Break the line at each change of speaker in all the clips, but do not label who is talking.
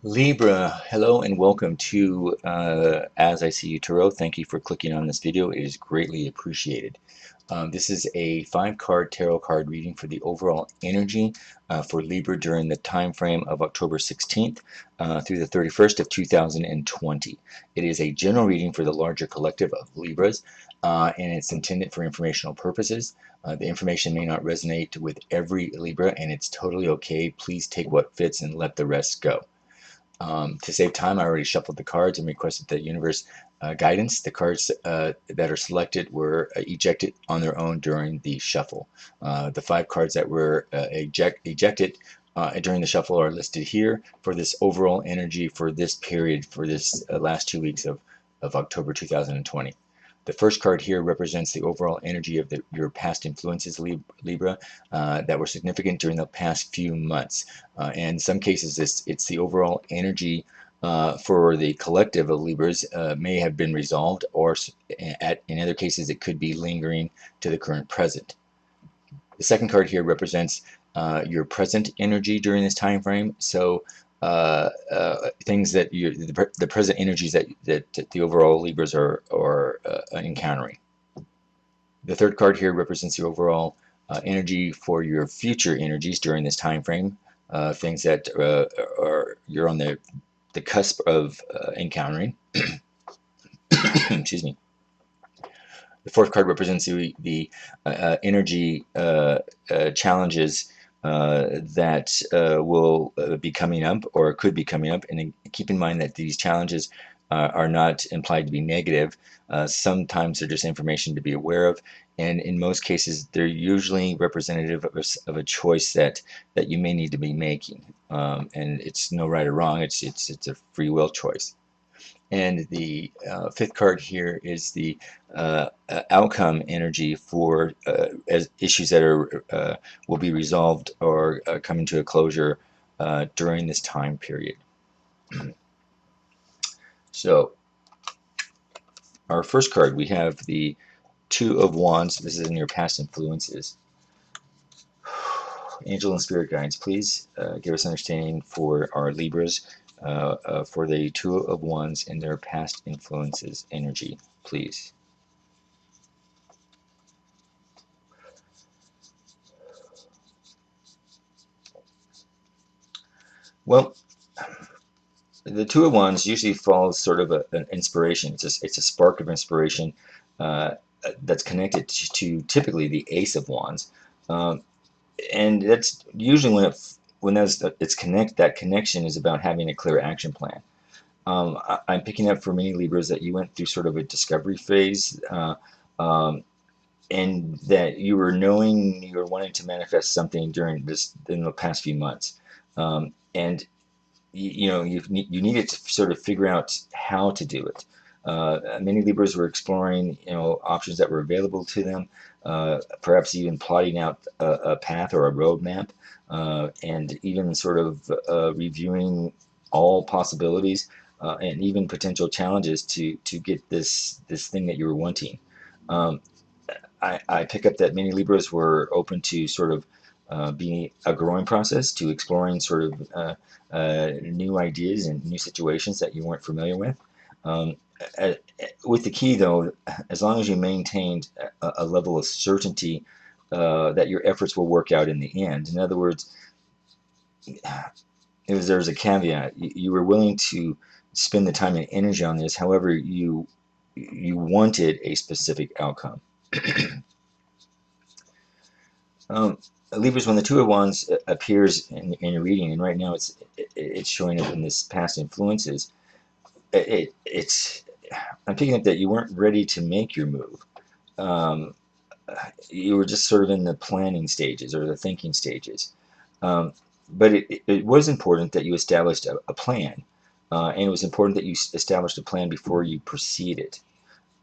Libra, hello and welcome to As I See You Tarot. Thank you for clicking on this video. It is greatly appreciated. This is a 5-card tarot card reading for the overall energy for Libra during the time frame of October 16th through the 31st of 2020. It is a general reading for the larger collective of Libras, and it's intended for informational purposes. The information may not resonate with every Libra, and it's totally okay. Please take what fits and let the rest go. To save time, I already shuffled the cards and requested the universe guidance. The cards that are selected were ejected on their own during the shuffle. The 5 cards that were ejected during the shuffle are listed here for this overall energy for this period, for this last 2 weeks of October 2020. The first card here represents the overall energy of your past influences, Libra, that were significant during the past few months. In some cases, it's the overall energy for the collective of Libras may have been resolved, or in other cases, it could be lingering to the current present. The second card here represents your present energy during this time frame. So things that the present energies that the overall Libras are encountering. The third card here represents the overall energy for your future energies during this time frame. Things that you're on the cusp of encountering. Excuse me. The fourth card represents the energy challenges that will be coming up or could be coming up. And keep in mind that these challenges are not implied to be negative. Sometimes they're just information to be aware of. And in most cases, they're usually representative of a choice that you may need to be making. And it's no right or wrong. It's a free will choice. And the fifth card here is the outcome energy for as issues that are will be resolved or coming to a closure during this time period. So our first card, we have the Two of Wands. This is in your past influences. Angel and spirit guides, please give us understanding for our Libras for the Two of Wands in their past influences energy, please. Well, the Two of Wands usually follows sort of an inspiration. It's a spark of inspiration that's connected to typically the Ace of Wands, and that's usually when that connection is about having a clear action plan. I'm picking up for many Libras that you went through sort of a discovery phase, and that you were wanting to manifest something in the past few months, and you needed to sort of figure out how to do it. Many Libras were exploring options that were available to them, perhaps even plotting out a path or a roadmap, and even sort of reviewing all possibilities and even potential challenges to get this thing that you were wanting. I pick up that many Libras were open to sort of being a growing process, to exploring sort of new ideas and new situations that you weren't familiar with. With the key, though, as long as you maintained a level of certainty that your efforts will work out in the end. In other words, there's a caveat. You were willing to spend the time and energy on this. However, you wanted a specific outcome. Libras, when the Two of Wands appears in your reading, and right now it's showing up in this past influences, I'm picking up that you weren't ready to make your move. You were just sort of in the planning stages or the thinking stages. But it was important that you established a plan, and it was important that you established a plan before you proceeded.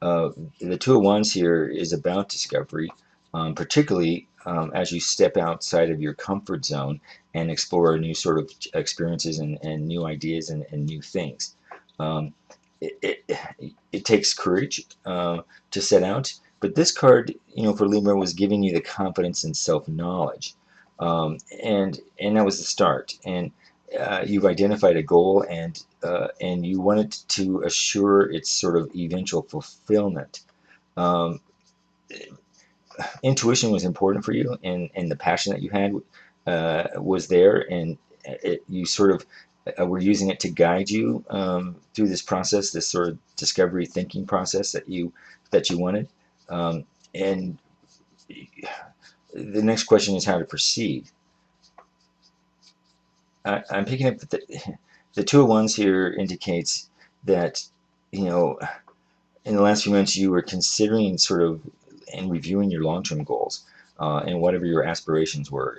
The Two of Wands here is about discovery, particularly as you step outside of your comfort zone and explore new sort of experiences and new ideas and new things. It takes courage to set out, but this card, for Libra, was giving you the confidence and self-knowledge, and that was the start. And you've identified a goal, and you wanted to assure its sort of eventual fulfillment. Um, Intuition was important for you, and the passion that you had was there, and you sort of were using it to guide you through this process, this sort of discovery thinking process that you wanted. And the next question is how to proceed. I'm picking up that the two of wands here indicates that, you know, in the last few months you were considering sort of and reviewing your long-term goals and whatever your aspirations were,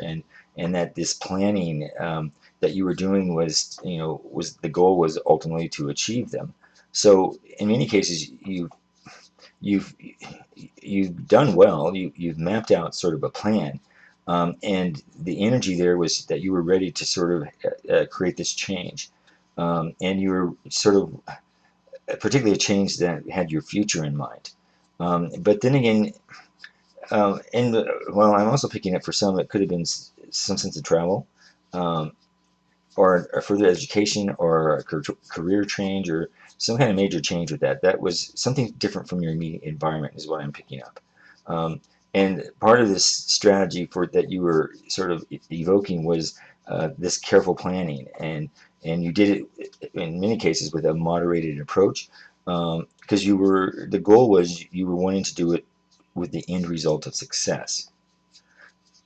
and that this planning that you were doing was, was the goal was ultimately to achieve them. So in many cases you've you've done well. You've mapped out sort of a plan, and the energy there was that you were ready to sort of create this change, and you were sort of particularly a change that had your future in mind. But then again, well, I'm also picking up for some it could have been some sense of travel, um, or a further education, or a career change, or some kind of major change with that. That was something different from your immediate environment, is what I'm picking up. Um, and part of this strategy for that you were sort of evoking was this careful planning, and you did it in many cases with a moderated approach, because the goal was you were wanting to do it with the end result of success.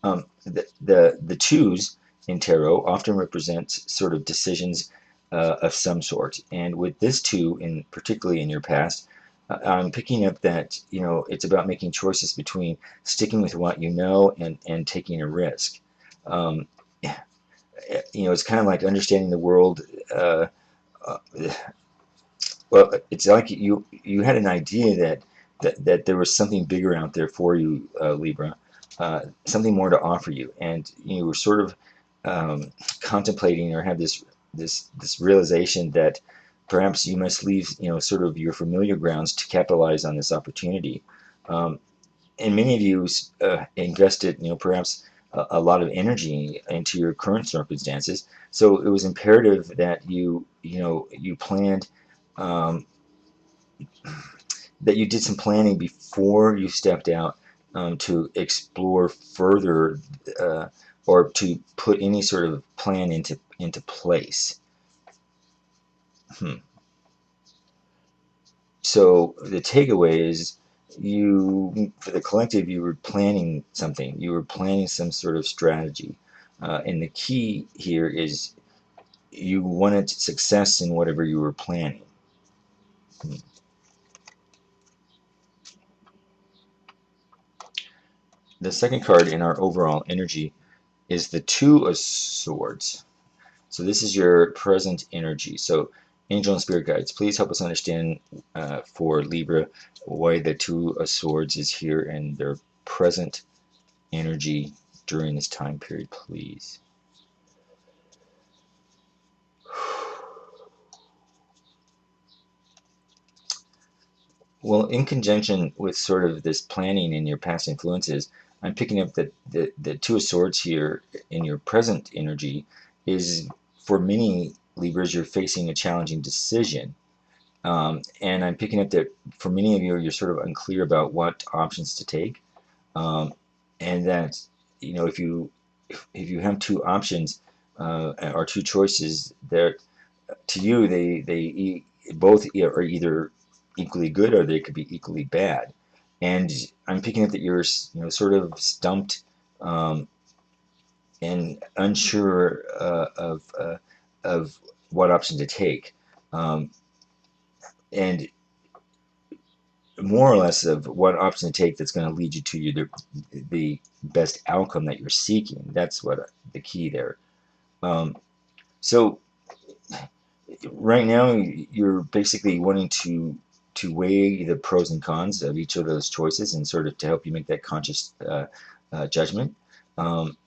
The twos in tarot often represent sort of decisions of some sort, and with this two, in particularly in your past, I'm picking up that it's about making choices between sticking with what you know and taking a risk. Um, it's kind of like understanding the world. Uh, well, it's like you had an idea that there was something bigger out there for you, Libra, something more to offer you, and you were sort of contemplating, or have this realization that perhaps you must leave sort of your familiar grounds to capitalize on this opportunity. Um, and many of you invested, perhaps a lot of energy into your current circumstances. So it was imperative that you planned, um, that you did some planning before you stepped out, to explore further, uh, or to put any sort of plan into place. Hmm. So the takeaway is, for the collective, you were planning something. You were planning some sort of strategy, and the key here is you wanted success in whatever you were planning. Hmm. The second card in our overall energy is the Two of Swords. So this is your present energy. So angel and spirit guides, please help us understand, for Libra, why the Two of Swords is here and their present energy during this time period, please. Well, in conjunction with sort of this planning in your past influences, I'm picking up that the Two of Swords here in your present energy is, for many Libras, you're facing a challenging decision. And I'm picking up that for many of you, you're sort of unclear about what options to take. Um, and that, if you have two options, or two choices, that to you both are either equally good, or they could be equally bad. And I'm picking up that you're sort of stumped, and unsure of what option to take, and more or less of what option to take that's going to lead you to the best outcome that you're seeking. That's what the key there. Um, so right now you're basically wanting to weigh the pros and cons of each of those choices, and sort of to help you make that conscious judgment. Um,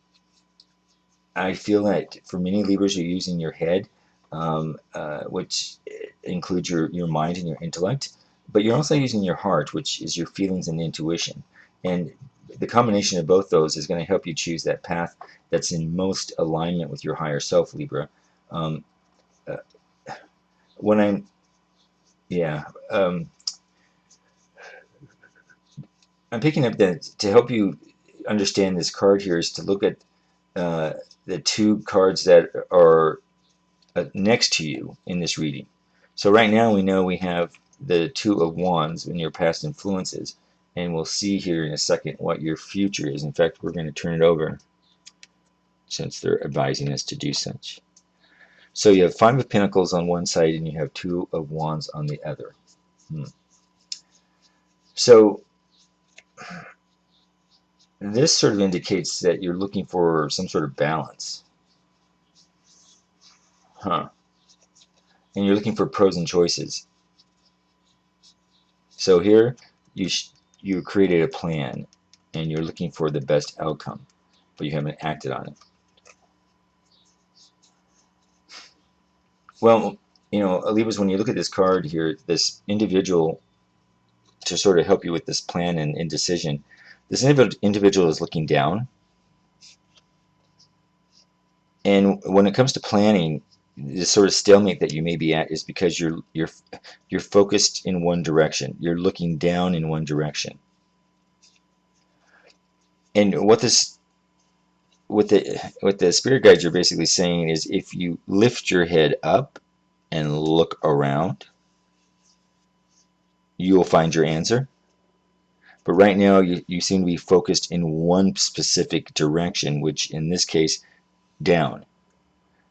I feel that for many Libras, you're using your head, which includes your mind and your intellect, but you're also using your heart, which is your feelings and intuition. And the combination of both those is going to help you choose that path that's in most alignment with your higher self, Libra. Um, uh, when I'm, yeah, I'm picking up that to help you understand this card here is to look at uh, the two cards that are next to you in this reading. So right now we know we have the Two of Wands in your past influences, and we'll see here in a second what your future is. In fact, we're going to turn it over since they're advising us to do such. So you have Five of Pentacles on one side and you have Two of Wands on the other. So this sort of indicates that you're looking for some sort of balance. Huh. And you're looking for pros and choices. So here you created a plan and you're looking for the best outcome, but you haven't acted on it. Well, you know, Libras, when you look at this card here, this individual, to sort of help you with this plan and indecision, this individual is looking down. And when it comes to planning, this sort of stalemate that you may be at is because you're focused in one direction. You're looking down in one direction. And what the spirit guides are basically saying is if you lift your head up and look around, you will find your answer. But right now you seem to be focused in one specific direction, which in this case down.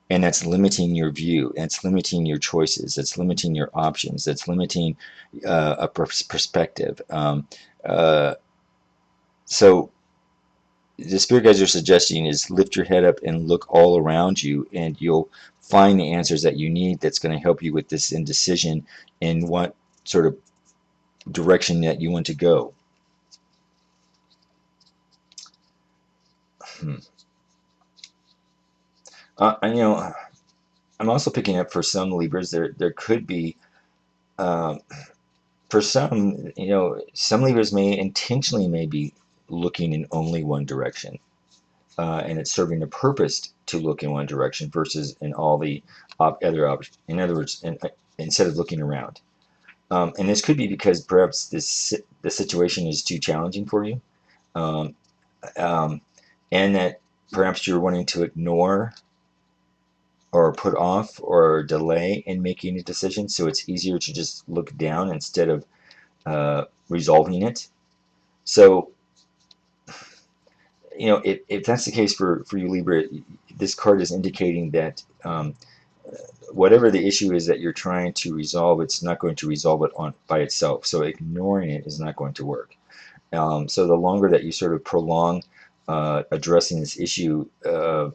And that's limiting your view, that's limiting your choices, that's limiting your options, that's limiting a perspective. Uh, so the spirit guides are suggesting is lift your head up and look all around you, and you'll find the answers that you need that's going to help you with this indecision in what sort of direction that you want to go. You know, I'm also picking up for some Libras there could be um, for some, you know, some Libras may intentionally may be looking in only one direction, and it's serving a purpose to look in one direction versus in all the other options. In other words, instead of looking around. And this could be because perhaps the situation is too challenging for you, um, um, and that perhaps you're wanting to ignore or put off or delay in making a decision. So it's easier to just look down instead of resolving it. So, you know, if that's the case for you, Libra, this card is indicating that whatever the issue is that you're trying to resolve, it's not going to resolve it by itself. So ignoring it is not going to work. So the longer that you sort of prolong addressing this issue,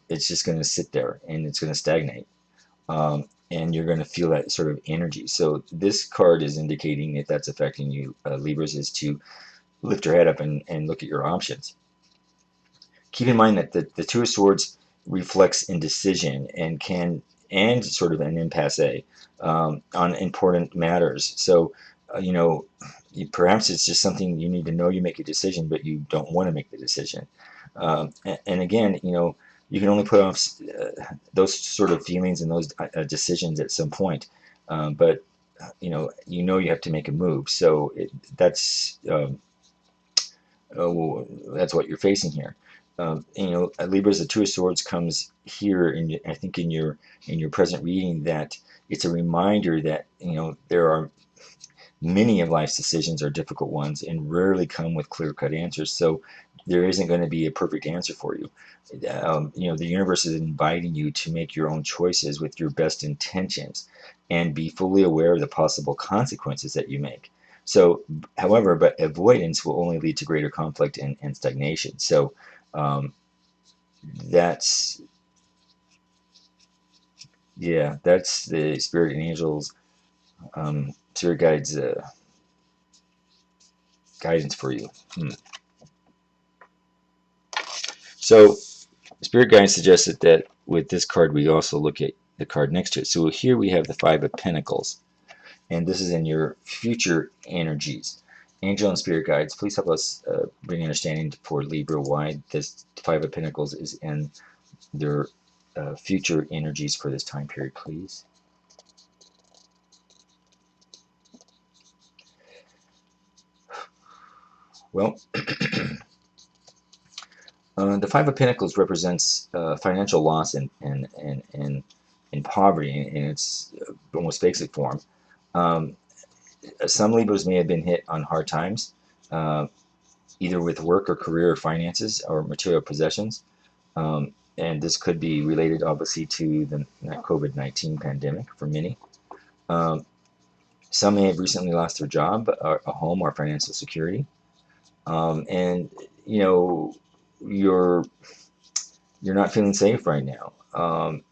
it's just going to sit there and it's going to stagnate. And you're going to feel that sort of energy. So this card is indicating if that's affecting you, Libras, is to lift your head up and look at your options. Keep in mind that the Two of Swords reflects indecision and sort of an impasse on important matters. So, you know, perhaps it's just something you need to know you make a decision, but you don't want to make the decision. And again, you know, you can only put off those sort of feelings and those decisions at some point. But you know you have to make a move. So that's what you're facing here. You know, Libra's the Two of Swords comes here, and I think in your present reading that it's a reminder that you know there are many of life's decisions are difficult ones and rarely come with clear-cut answers. So there isn't going to be a perfect answer for you. You know, the universe is inviting you to make your own choices with your best intentions and be fully aware of the possible consequences that you make. So, however, but avoidance will only lead to greater conflict and stagnation. So um, that's, yeah, that's the spirit and angels, spirit guides guidance for you. So spirit guidance suggested that with this card we also look at the card next to it. So here we have the Five of Pentacles, and this is in your future energies. Angel and spirit guides, please help us bring understanding for Libra why this Five of Pentacles is in their future energies for this time period, please. Well, the Five of Pentacles represents financial loss and poverty in its almost basic form. Um, some Libras may have been hit on hard times, uh, either with work or career or finances or material possessions. And this could be related, obviously, to the COVID-19 pandemic for many. Um, some may have recently lost their job, a home, or financial security. And you know, you're you're not feeling safe right now.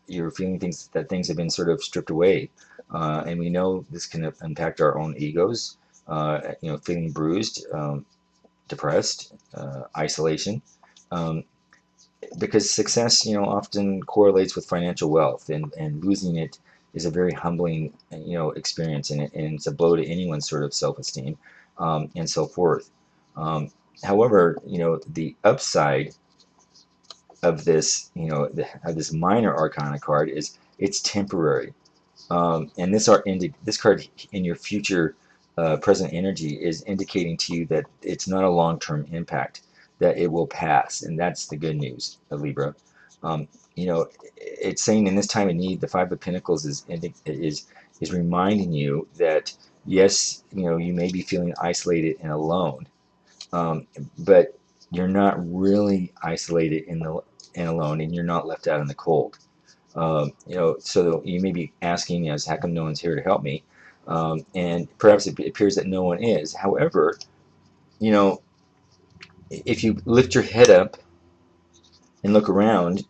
You're feeling things have been sort of stripped away, and we know this can impact our own egos. Feeling bruised, depressed, isolation, um, because success, often correlates with financial wealth, and losing it is a very humbling, experience, and it's a blow to anyone's sort of self-esteem, and self-worth. Um, However, the upside of this, of this minor arcana card is it's temporary. And this card in your future present energy is indicating to you that it's not a long-term impact, that it will pass, and that's the good news, Libra. Um, it's saying in this time of need, the Five of Pentacles is reminding you that yes, you may be feeling isolated and alone, um, but you're not really isolated and alone, and you're not left out in the cold. So you may be asking, how come no one's here to help me? And perhaps it appears that no one is. However, you know, if you lift your head up and look around,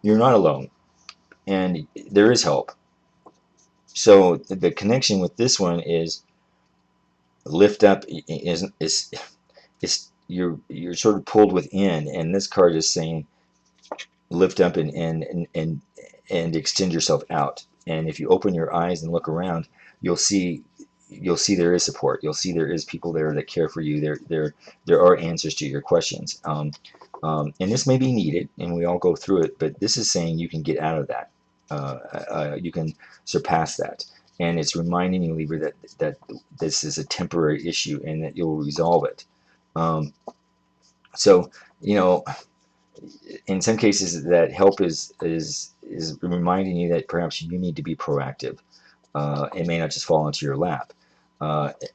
you're not alone, and there is help. So the connection with this one is lift up is you're sort of pulled within, and this card is saying lift up and extend yourself out. And if you open your eyes and look around, you'll see there is support. You'll see there is people there that care for you. There are answers to your questions. And this may be needed, and we all go through it. But this is saying you can get out of that. You can surpass that. And it's reminding you, Libra, that this is a temporary issue and that you'll resolve it. So, you know, in some cases, that help is reminding you that perhaps you need to be proactive. It may not just fall into your lap.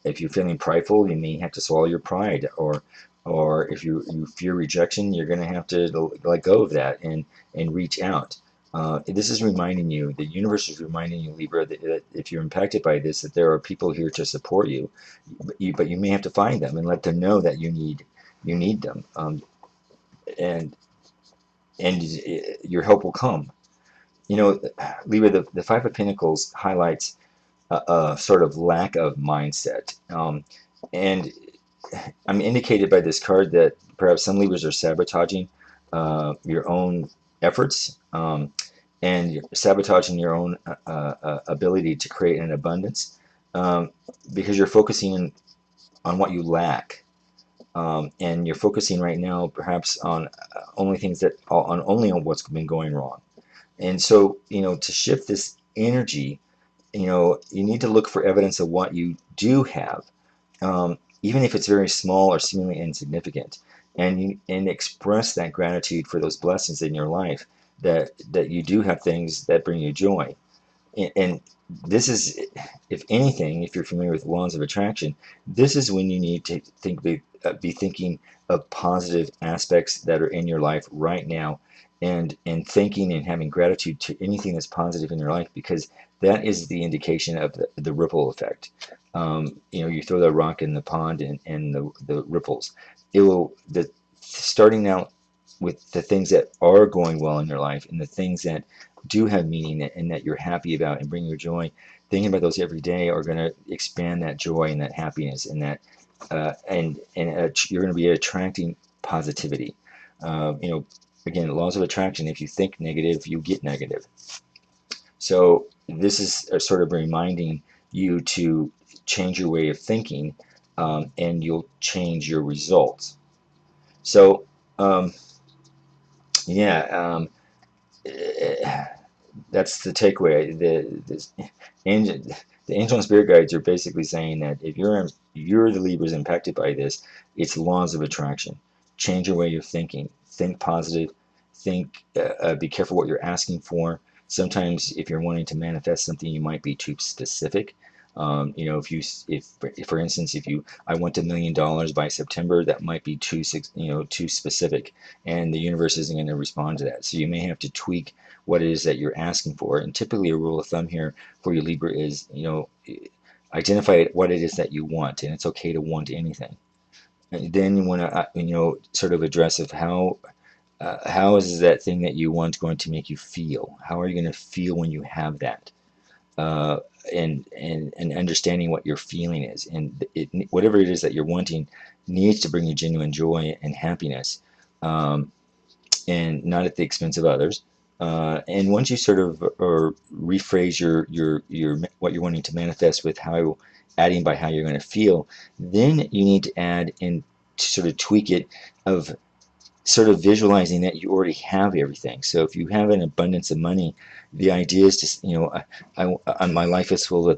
If you're feeling prideful, you may have to swallow your pride, or if you fear rejection, you're going to have to let go of that and reach out. This is reminding you, the universe is reminding you, Libra, that if you're impacted by this, that there are people here to support you, but you may have to find them and let them know that you need them, and your help will come. Libra, the Five of Pentacles highlights a sort of lack of mindset. And I'm indicated by this card that perhaps some Libras are sabotaging your own efforts, and you're sabotaging your own ability to create an abundance, because you're focusing on what you lack. And you're focusing right now perhaps on only on what's been going wrong. And so, to shift this energy, you need to look for evidence of what you do have, even if it's very small or seemingly insignificant, and express that gratitude for those blessings in your life, that you do have things that bring you joy. And this is, if anything, if you're familiar with laws of attraction, this is when you need to be thinking of positive aspects that are in your life right now, and thinking and having gratitude to anything that's positive in your life, because that is the indication of the ripple effect. You throw the rock in the pond, and the ripples. Starting out with the things that are going well in your life, and the things that do have meaning and that you're happy about and bring you joy, thinking about those every day are going to expand that joy and that happiness, and that you're going to be attracting positivity. Again, laws of attraction: if you think negative, you get negative. So this is sort of reminding you to change your way of thinking, and you'll change your results. So yeah. that's the takeaway. Angel, the angel and spirit guides are basically saying that if you're the Libras impacted by this, it's laws of attraction. Change your way of thinking. Think positive. Think. Be careful what you're asking for. Sometimes, if you're wanting to manifest something, you might be too specific. If for instance, if you, I want $1 million by September, that might be too specific, and the universe isn't going to respond to that. So you may have to tweak what it is that you're asking for. And typically, a rule of thumb here for your Libra is, identify what it is that you want, and it's okay to want anything. And then you want to, sort of address of how is that thing that you want going to make you feel? How are you going to feel when you have that? Uh, and understanding what your feeling is, and whatever it is that you're wanting needs to bring you genuine joy and happiness. And not at the expense of others. And once you sort of or rephrase your what you're wanting to manifest with how adding by how you're going to feel, then you need to add and to sort of tweak it of sort of visualizing that you already have everything. So if you have an abundance of money, the idea is to, my life is filled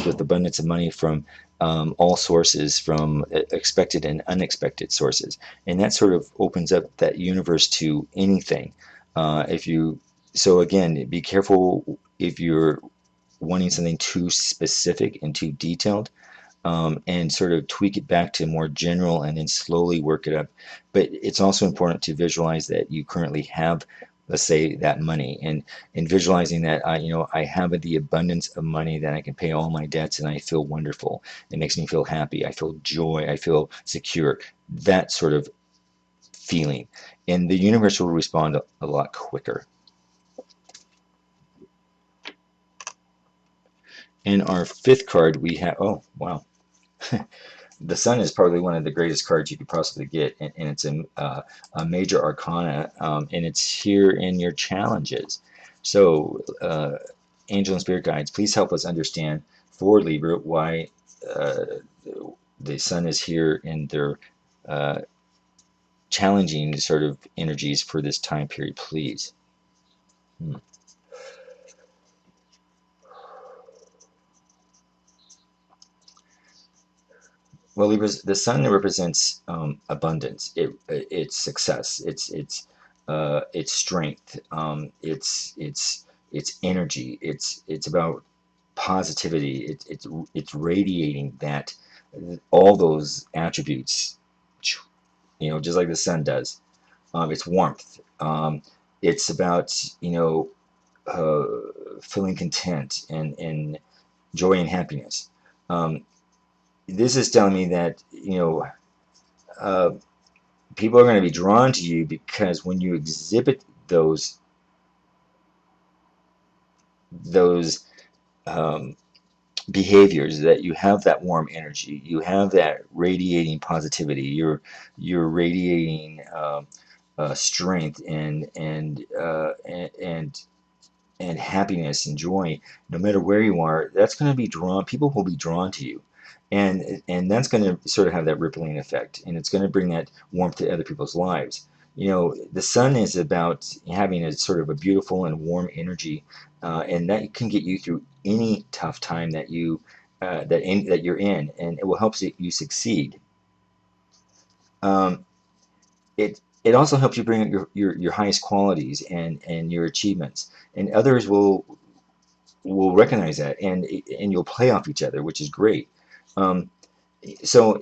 with abundance of money from all sources, from expected and unexpected sources, and that sort of opens up that universe to anything. If you So again, be careful if you're wanting something too specific and too detailed, and sort of tweak it back to more general and then slowly work it up. But it's also important to visualize that you currently have, let's say, that money, and visualizing that I have the abundance of money that I can pay all my debts and I feel wonderful. It makes me feel happy. I feel joy. I feel secure. That sort of feeling, and the universe will respond a lot quicker. In our fifth card, we have, oh wow, the Sun is probably one of the greatest cards you could possibly get, and it's a major arcana, and it's here in your challenges. So, angel and spirit guides, please help us understand for Libra why uh, the Sun is here in their uh, challenging sort of energies for this time period, please. Hmm. Well, Libras, the Sun represents abundance. It's success. It's strength. It's energy. It's about positivity. It's radiating that, all those attributes, just like the Sun does. It's warmth. It's about feeling content and joy and happiness. Um, this is telling me that uh, people are going to be drawn to you because when you exhibit those um, behaviors, that you have that warm energy, you have that radiating positivity, you're radiating strength and happiness and joy, no matter where you are, that's going to be drawn. People will be drawn to you, and that's going to sort of have that rippling effect, and it's going to bring that warmth to other people's lives. The Sun is about having a sort of a beautiful and warm energy, and that can get you through any tough time that you're in, and it will help you succeed. Um, it also helps you bring out your highest qualities and your achievements, and others will recognize that, and you'll play off each other, which is great. Um, so,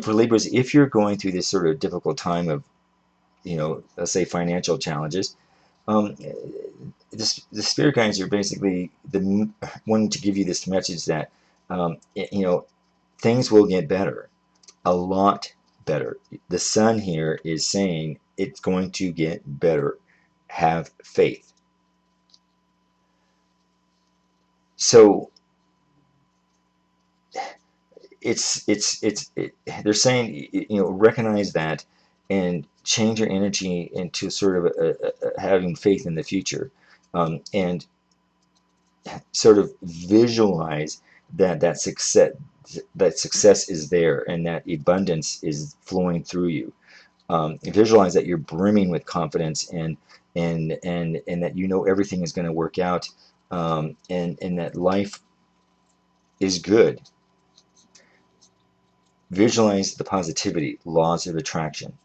for Libras, if you're going through this sort of difficult time of, let's say financial challenges, um, the spirit guides are basically wanting to give you this message that, things will get better, a lot better. The Sun here is saying it's going to get better. Have faith. So they're saying, recognize that and change your energy into sort of having faith in the future, and sort of visualize that success is there and that abundance is flowing through you. Visualize that you're brimming with confidence, and that you know everything is going to work out, and that life is good. Visualize the positivity, laws of attraction.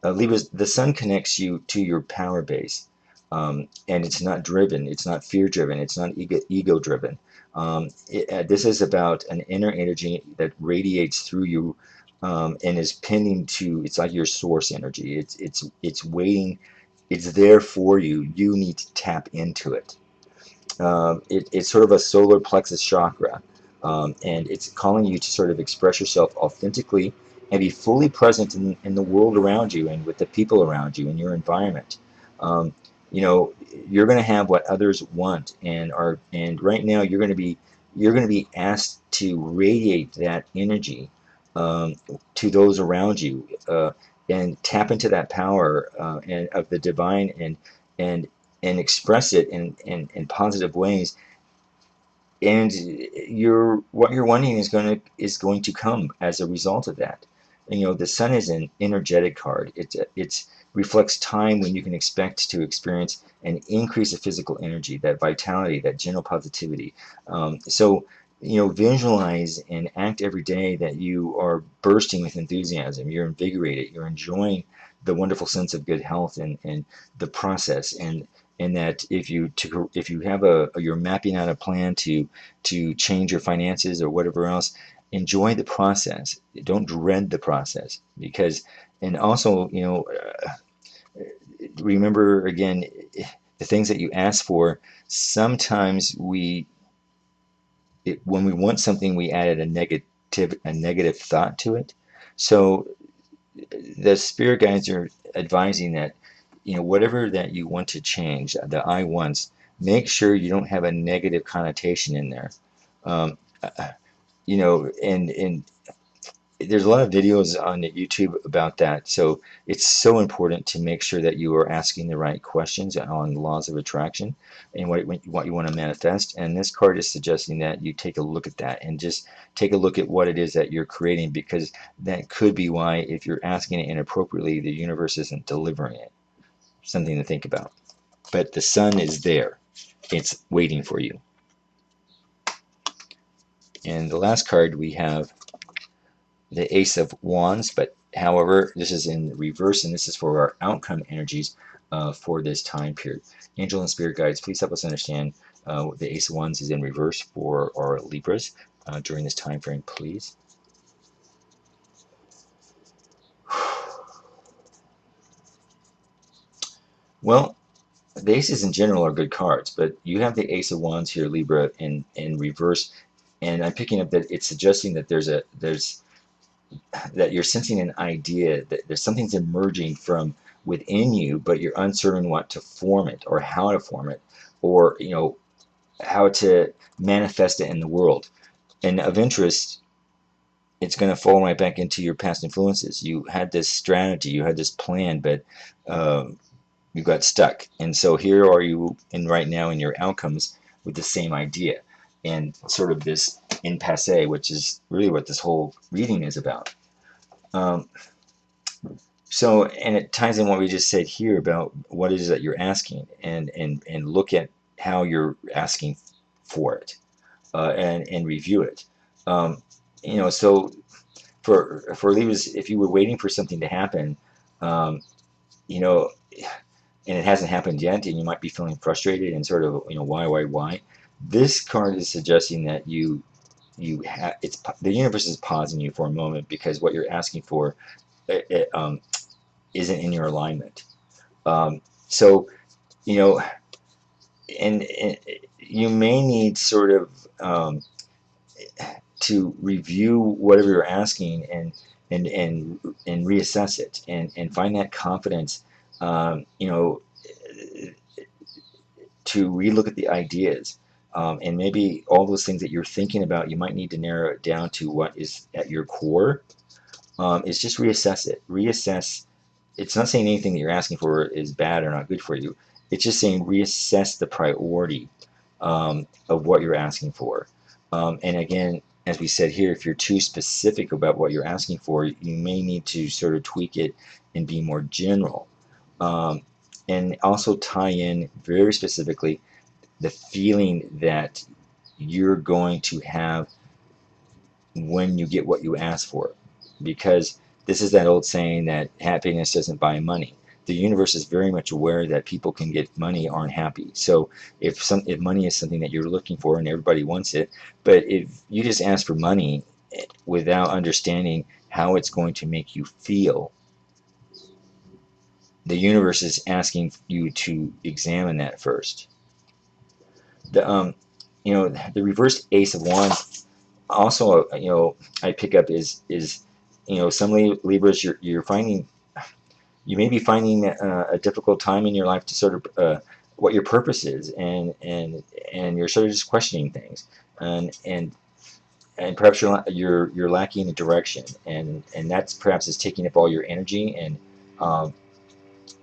Libras, the sun connects you to your power base, and it's not driven, it's not fear driven, it's not ego driven. This is about an inner energy that radiates through you, and is pinning to. It's like your source energy. It's waiting. It's there for you. You need to tap into it. It's sort of a solar plexus chakra, and it's calling you to sort of express yourself authentically and be fully present in the world around you and with the people around you in your environment. Um, you know, you're going to have what others want and are, and right now you're going to be asked to radiate that energy, to those around you, and tap into that power, and of the divine, and and express it in positive ways, and what you're wanting is going to come as a result of that. And, the sun is an energetic card. It's reflects time when you can expect to experience an increase of physical energy, that vitality, that general positivity. So, visualize and act every day that you are bursting with enthusiasm. You're invigorated. You're enjoying the wonderful sense of good health, and the process, and that if you have you're mapping out a plan to change your finances or whatever else, enjoy the process. Don't dread the process, because, and also, remember again, the things that you ask for. Sometimes when we want something, we added a negative thought to it. So the spirit guides are advising that, whatever that you want to change, the I wants, make sure you don't have a negative connotation in there. um, uh, and there's a lot of videos on YouTube about that. So it's so important to make sure that you are asking the right questions on the laws of attraction and what you want to manifest. And this card is suggesting that you take a look at that and just take a look at what it is that you're creating, because that could be why, if you're asking it inappropriately, the universe isn't delivering it. Something to think about. But the sun is there. It's waiting for you. And the last card we have, the Ace of Wands, but however, this is in reverse, and this is for our outcome energies for this time period. Angel and Spirit Guides, please help us understand the Ace of Wands is in reverse for our Libras during this time frame, please. Well, the aces in general are good cards, but you have the Ace of Wands here, Libra, in reverse, and I'm picking up that it's suggesting that there's that you're sensing an idea, that there's something's emerging from within you, but you're uncertain what to form it, or how to form it, or how to manifest it in the world. And of interest, it's going to fall right back into your past influences. You had this strategy, you had this plan, but um, you got stuck. And so here are you in right now in your outcomes with the same idea, and sort of this impasse, which is really what this whole reading is about. Um, so, and it ties in what we just said here about what it is that you're asking, and look at how you're asking for it, and review it. Um, so for Libras, if you were waiting for something to happen, um, you know, and it hasn't happened yet, and you might be feeling frustrated and sort of, why? This card is suggesting that you have it's the universe is pausing you for a moment, because what you're asking for, it, isn't in your alignment. So, you know, and you may need sort of, to review whatever you're asking, and reassess it, and find that confidence, um, you know, to relook at the ideas. And maybe all those things that you're thinking about, you might need to narrow it down to what is at your core. Is just reassess it. Reassess. It's not saying anything that you're asking for is bad or not good for you. It's just saying reassess the priority, of what you're asking for. And again, as we said here, if you're too specific about what you're asking for, you may need to sort of tweak it and be more general. Um, and also tie in very specifically the feeling that you're going to have when you get what you ask for. Because this is that old saying that happiness doesn't buy money. The universe is very much aware that people can get money aren't happy. So if money is something that you're looking for and everybody wants it, but if you just ask for money without understanding how it's going to make you feel, the universe is asking you to examine that first. The the reversed Ace of Wands also, I pick up is some Libras, you're finding, you may be finding a difficult time in your life to sort of what your purpose is, and you're sort of just questioning things, and perhaps you're lacking a direction, and that's perhaps is taking up all your energy, um,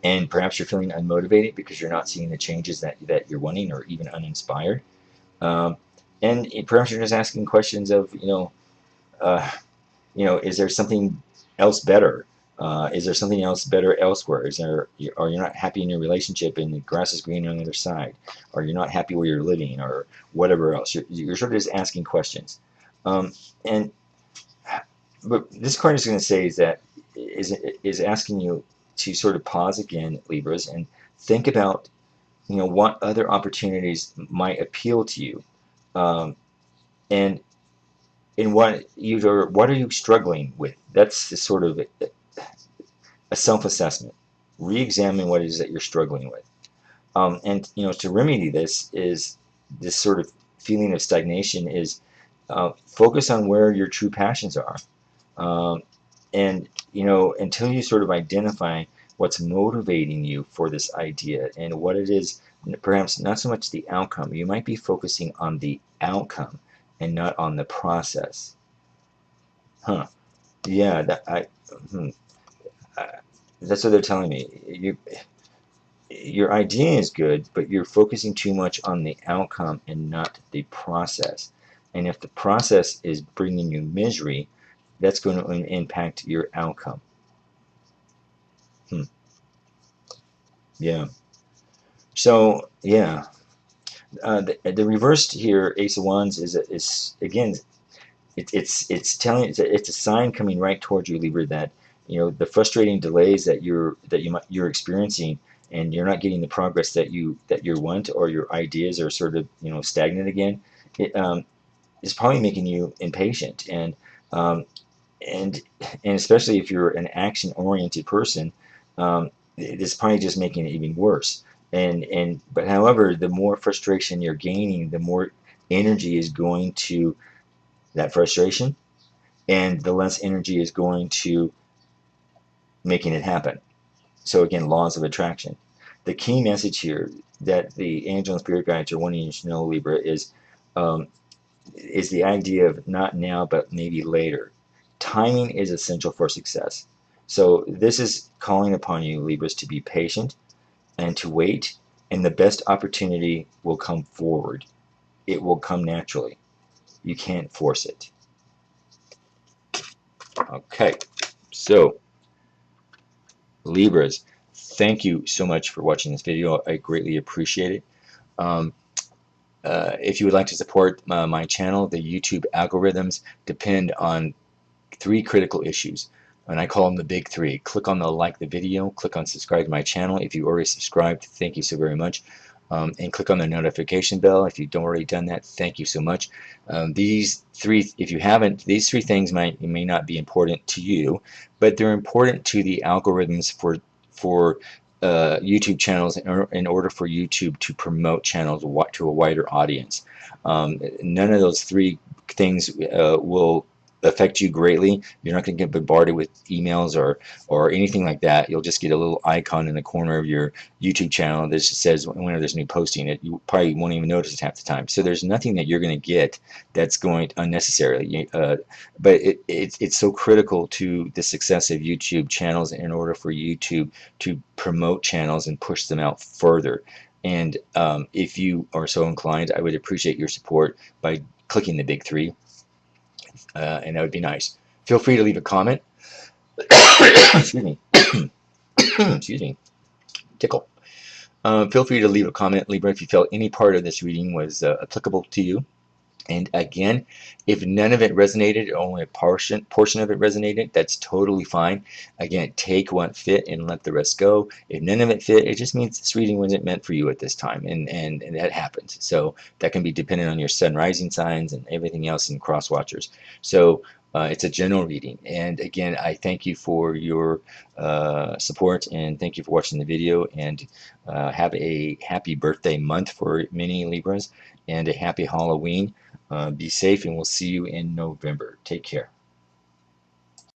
and perhaps you're feeling unmotivated because you're not seeing the changes that you're wanting, or even uninspired. um, and perhaps you're just asking questions of, uh, is there something else better? Is there something else better elsewhere? Or you're not happy in your relationship and the grass is green on the other side? Or you're not happy where you're living, or whatever else? You're sort of just asking questions. Um, and but this card is going to say is asking you to sort of pause again, Libras, and think about what other opportunities might appeal to you, um, and what are you struggling with? That's the sort of a self-assessment. Re-examine what it is that you're struggling with. And to remedy this is this sort of feeling of stagnation is focus on where your true passions are. Um, and until you sort of identify what's motivating you for this idea and what it is, perhaps not so much the outcome. You might be focusing on the outcome and not on the process. Huh. Yeah, hmm, uh, that's what they're telling me. Your idea is good, but you're focusing too much on the outcome and not the process. And if the process is bringing you misery, that's going to impact your outcome. Hmm. Yeah. So yeah, the reversed here, Ace of Wands, is again, it's telling, it's a sign coming right towards you, Libra, that the frustrating delays you're experiencing, and you're not getting the progress that you want, or your ideas are sort of stagnant again. It is probably making you impatient, um, and and especially if you're an action oriented person, it's probably just making it even worse. But however, the more frustration you're gaining, the more energy is going to that frustration, and the less energy is going to making it happen. So again, laws of attraction. The key message here that the angel and spirit guides are wanting you to know, Libra, um, is the idea of not now, but maybe later. Timing is essential for success. So this is calling upon you, Libras, to be patient and to wait, and the best opportunity will come forward. It will come naturally. You can't force it. Okay, so Libras, thank you so much for watching this video. I greatly appreciate it. Um, if you would like to support my channel, the YouTube algorithms depend on three critical issues, and I call them the big three. Click on the video, click on subscribe to my channel. If you already subscribed, thank you so very much. And click on the notification bell if you don't already done that. Thank you so much. These three, if you haven't, these three things may not be important to you, but they're important to the algorithms for YouTube channels in order for YouTube to promote channels to a wider audience. None of those three things will affect you greatly. You're not going to get bombarded with emails or anything like that. You'll just get a little icon in the corner of your YouTube channel that just says whenever there's new posting. You probably won't even notice it half the time. So there's nothing that you're going to get that's going unnecessarily. But it's so critical to the success of YouTube channels in order for YouTube to promote channels and push them out further. And if you are so inclined, I would appreciate your support by clicking the big three. and that would be nice. Feel free to leave a comment. Excuse me. Excuse me. Tickle. Feel free to leave a comment, Libra, if you felt any part of this reading was applicable to you. And again, if none of it resonated, or only a portion of it resonated, that's totally fine. Again, take what fit and let the rest go. If none of it fit, it just means this reading wasn't meant for you at this time, and that happens. So that can be dependent on your sun rising signs and everything else in cross watchers. So it's a general reading. And again, I thank you for your support, and thank you for watching the video, and have a happy birthday month for many Libras, and a happy Halloween. Be safe, and we'll see you in November. Take care.